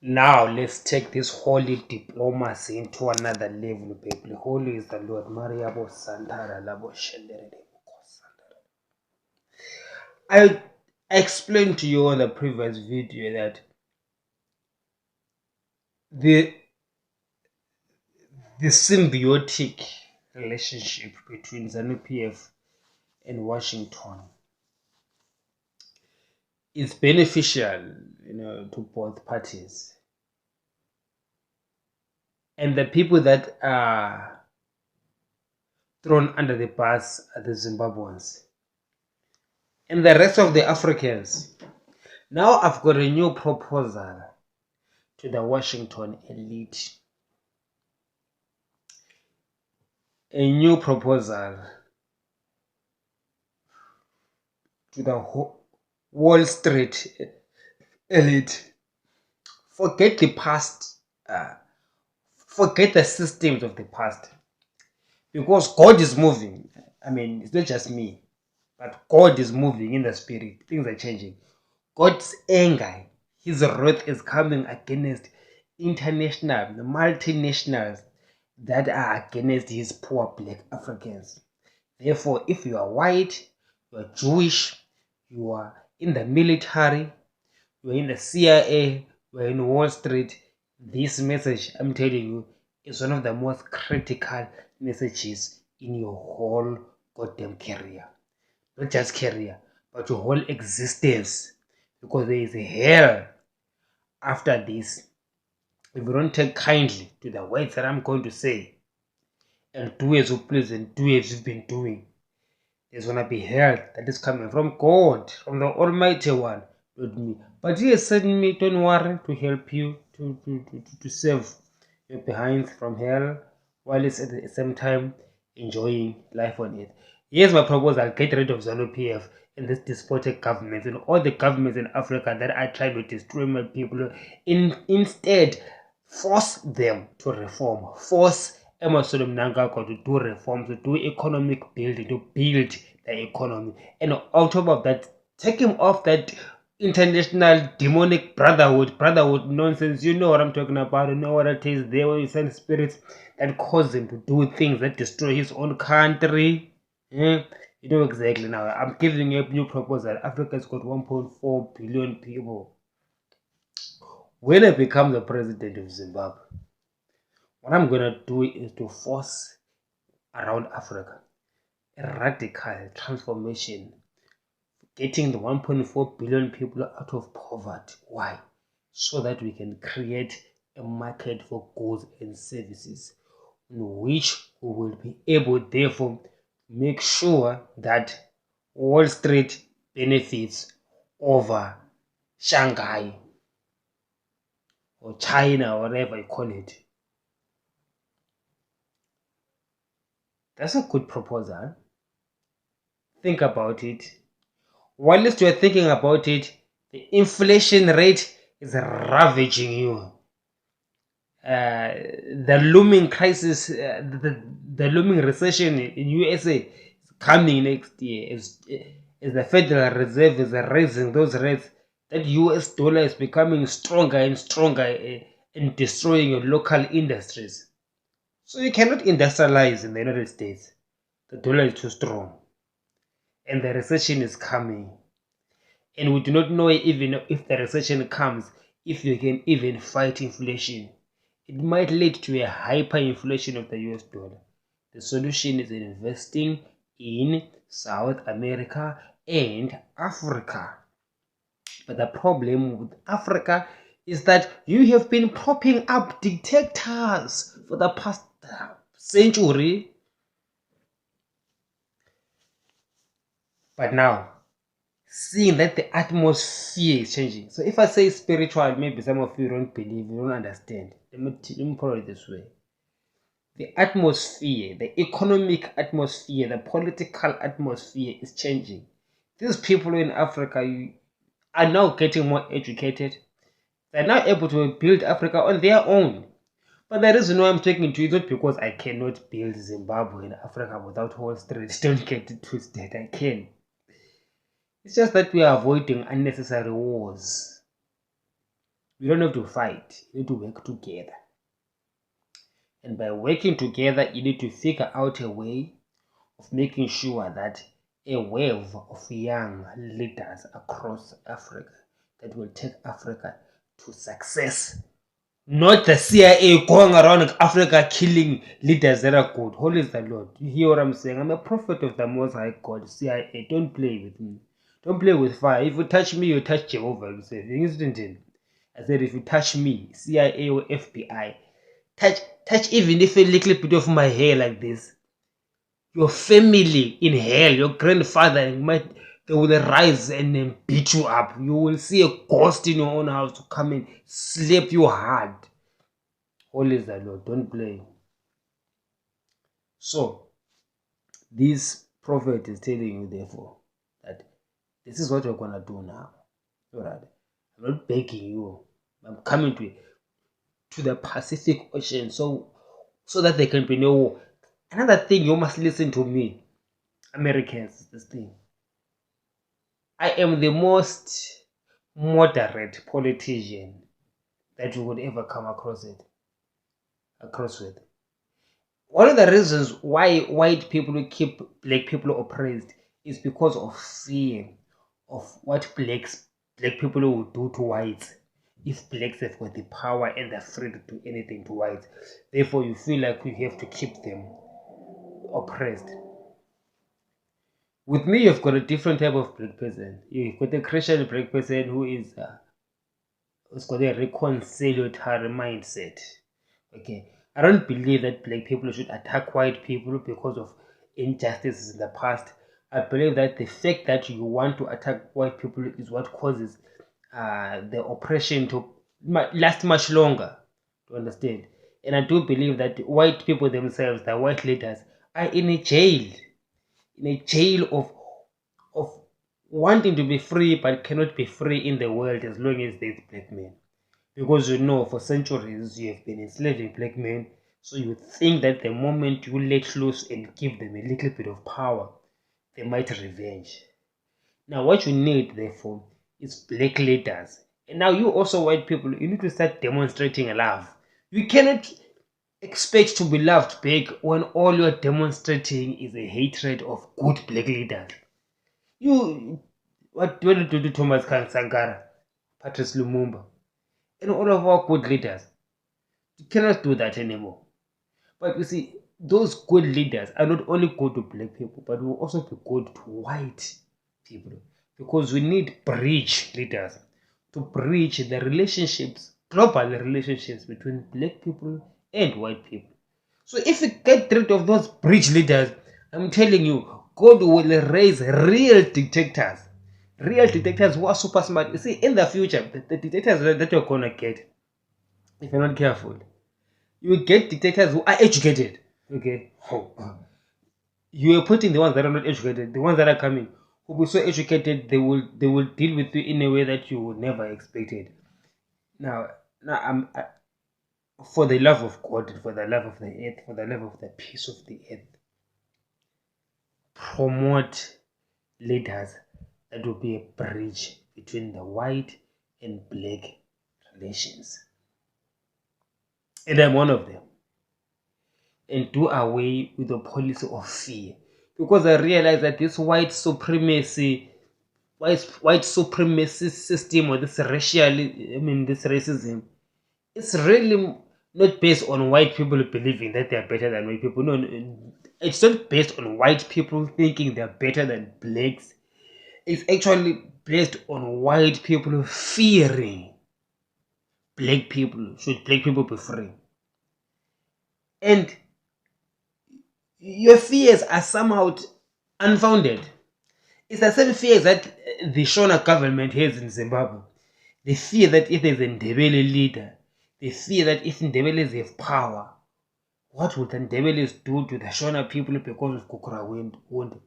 Now let's take this holy diplomacy into another level, baby. Holy is the Lord. Maria bo Santara labo shendere de boko Santara. I explained to you on the previous video that the symbiotic relationship between ZANU-PF and Washington is beneficial, to both parties. And the people that are thrown under the bus are the Zimbabweans and the rest of the Africans. Now I've got a new proposal to the Washington elite. A new proposal to the Wall Street elite. Forget the past. Forget the systems of the past. Because God is moving. I mean, it's not just me. But God is moving in the spirit. Things are changing. God's anger, his wrath is coming against international, multinationals that are against his poor black Africans. Therefore, if you are white, you are Jewish, you are in the military, you are in the CIA, you are in Wall Street, this message, I'm telling you, is one of the most critical messages in your whole goddamn career. Not just career, but your whole existence. Because there is a hell after this. If you don't take kindly to the words that I'm going to say, and do as you please and do as you've been doing, there's going to be hell that is coming from God, from the Almighty One, not me. But He has sent me, don't worry, to help you to save your behinds from hell, while it's at the same time enjoying life on earth. Here's my proposal: get rid of ZANU-PF and this despotic government and all the governments in Africa that are trying to destroy my people. Instead, force them to reform. Force Emmerson Mnangagwa to do reforms, to do economic building, to build the economy. And on top of that, take him off that international demonic brotherhood nonsense. You know what I'm talking about. You know what it is there when you send spirits that cause him to do things that destroy his own country. You know exactly. Now I'm giving you a new proposal. Africa's got 1.4 billion people. When I become the president of Zimbabwe, what I'm gonna do is to force around Africa a radical transformation, getting the 1.4 billion people out of poverty. Why? So that we can create a market for goods and services in which we will be able, therefore, make sure that Wall Street benefits over Shanghai or China, or whatever you call it. That's a good proposal. Think about it. Whilst you're thinking about it, the inflation rate is ravaging you. The looming crisis, the looming recession in USA is coming next year. As the Federal Reserve is raising those rates, that US dollar is becoming stronger and stronger and destroying your local industries. So you cannot industrialize in the United States. The dollar is too strong. And the recession is coming. And we do not know even if the recession comes, if you can even fight inflation. It might lead to a hyperinflation of the US dollar. The solution is investing in South America and Africa. But the problem with Africa is that you have been propping up dictators for the past century. But now, seeing that the atmosphere is changing. So if I say spiritual, maybe some of you don't believe, you don't understand. Let me put it this way. The atmosphere, the economic atmosphere, the political atmosphere is changing. These people in Africa are now getting more educated. They're now able to build Africa on their own. But the reason why I'm talking to you is not because I cannot build Zimbabwe in Africa without Wall Street. Don't get it twisted. I can. It's just that we are avoiding unnecessary wars. We don't have to fight. We need to work together. And by working together, you need to figure out a way of making sure that a wave of young leaders across Africa that will take Africa to success. Not the CIA going around Africa killing leaders that are good. Holy is the Lord. You hear what I'm saying? I'm a prophet of the Most High God. CIA, don't play with me. Don't play with fire. If you touch me, you touch Jehovah. You say, I said, if you touch me, CIA or FBI, touch even if a little bit of my hair like this, your family in hell, your grandfather they will rise and then beat you up. You will see a ghost in your own house to come and slap you hard. Holy is the Lord, don't play. So, this prophet is telling you, therefore, that this is what you're going to do now. Alright? I'm not begging you. I'm coming to the Pacific Ocean so that there can be no war. Another thing, you must listen to me, Americans, this thing. I am the most moderate politician that you would ever come across with. One of the reasons why white people keep black people oppressed is because of fear of what black people will do to whites if blacks have got the power and the freedom to do anything to whites. Therefore, you feel like you have to keep them oppressed. With me, you've got a different type of black person. You've got a Christian black person who's got a reconciliatory mindset. Okay, I don't believe that black people should attack white people because of injustices in the past. I believe that the fact that you want to attack white people is what causes the oppression to last much longer. To understand, and I do believe that white people themselves, the white leaders, are in a jail of wanting to be free but cannot be free in the world as long as there's black men. Because for centuries you have been enslaving black men, so you think that the moment you let loose and give them a little bit of power, they might revenge. Now what you need, therefore, is black leaders. And now you also white people, you need to start demonstrating love. You cannot expect to be loved back when all you're demonstrating is a hatred of good black leaders. What did you do to Thomas Sankara, Patrice Lumumba, and all of our good leaders? You cannot do that anymore. But you see, those good leaders are not only good to black people, but will also be good to white people. Because we need bridge leaders to bridge the relationships, global relationships between black people and white people. So if we get rid of those bridge leaders, I'm telling you, God will raise real dictators. Real dictators who are super smart. You see, in the future, the dictators that you're going to get, if you're not careful, you will get dictators who are educated. Okay? You are putting the ones that are not educated, the ones that are coming, who will be so educated, they will deal with you in a way that you would never expected. Now for the love of God, for the love of the earth, for the love of the peace of the earth, promote leaders that will be a bridge between the white and black relations. And I'm one of them. And do away with the policy of fear. Because I realize that this white supremacy system, or this racism, it's really not based on white people believing that they are better than white people. No, it's not based on white people thinking they are better than blacks. It's actually based on white people fearing black people. Should black people be free? And your fears are somehow unfounded. It's the same fears that the Shona government has in Zimbabwe. They fear that if there's a Ndebele leader, they fear that if Ndebeles have power, what would the Ndebeles do to the Shona people because of Kukura Wound?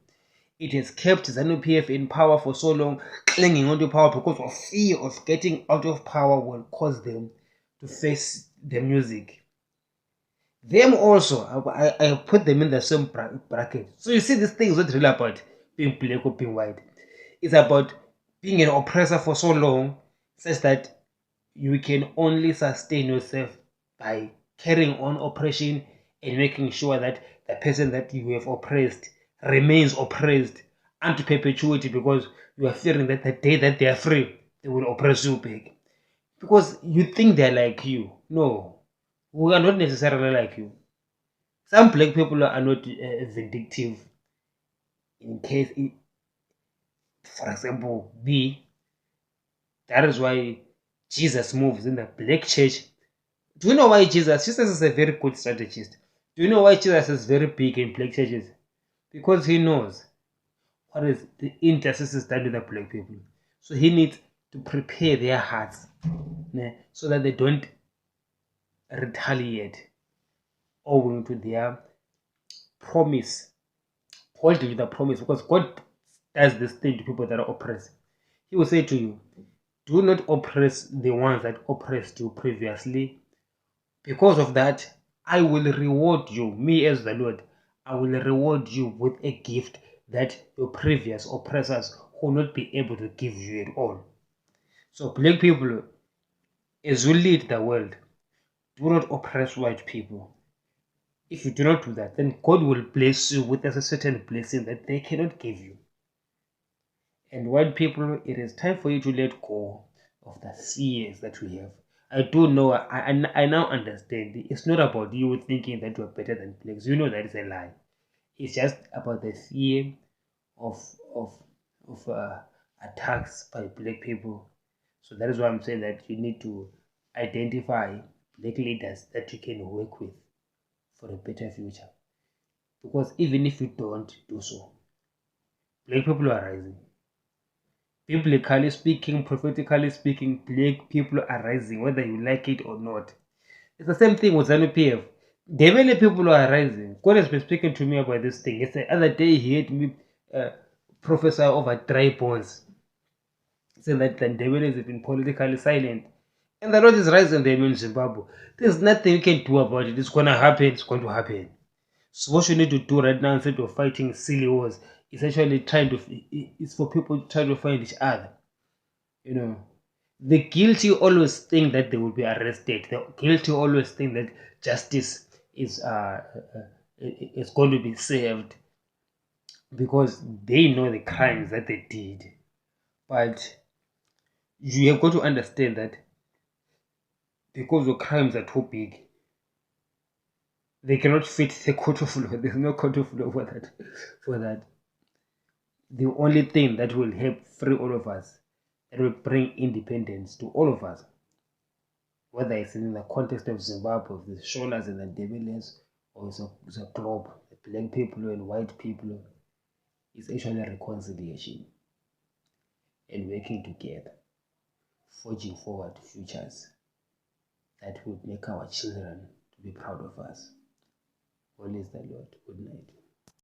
It has kept ZANU-PF in power for so long, clinging onto power because of fear of getting out of power will cause them to face the music. Them also, I put them in the same bracket. So you see, this thing is not really about being black or being white. It's about being an oppressor for so long, such that you can only sustain yourself by carrying on oppression and making sure that the person that you have oppressed remains oppressed unto perpetuity, because you are fearing that the day that they are free, they will oppress you back. Because you think they're like you. No, we are not necessarily like you. Some black people are not vindictive. In case, for example, that is why Jesus moves in the black church. Do you know why Jesus is a very good strategist? Do you know why Jesus is very big in black churches? Because he knows what is the injustice done to the black people. So he needs to prepare their hearts, so that they don't retaliate owing to their promise, holding the promise. Because God does this thing to people that are oppressed. He will say to you, do not oppress the ones that oppressed you previously. Because of that, I will reward you, me as the Lord. I will reward you with a gift that your previous oppressors will not be able to give you at all. So, black people, as you lead the world, do not oppress white people. If you do not do that, then God will bless you with a certain blessing that they cannot give you. And white people, it is time for you to let go of the fears that we have. I do know, I now understand. It's not about you thinking that you're better than blacks. You know that is a lie. It's just about the fear of of of attacks by black people. So that is why I'm saying that you need to identify black leaders that you can work with for a better future. Because even if you don't do so, black people are rising. Biblically speaking, prophetically speaking, black people are rising, whether you like it or not. It's the same thing with ZANU-PF. The many people are rising. God has been speaking to me about this thing. It's the other day he had me prophesy over dry bones, saying that the Ndebele has been politically silent. And the Lord is rising them in Zimbabwe. There's nothing you can do about it. It's going to happen. It's going to happen. So what you need to do right now, instead of fighting silly wars, is actually it's for people to try to find each other. You know, the guilty always think that they will be arrested. The guilty always think that justice is going to be served, because they know the crimes that they did. But you have got to understand that because the crimes are too big, they cannot fit the court of law. There's no court of law for that. For that, the only thing that will help free all of us, that will bring independence to all of us, whether it's in the context of Zimbabwe, of the Sholas and the Ndebeles, or it's a globe, the black people and white people, is actually a reconciliation and working together, forging forward futures that would make our children to be proud of us. All is the Lord. Good night.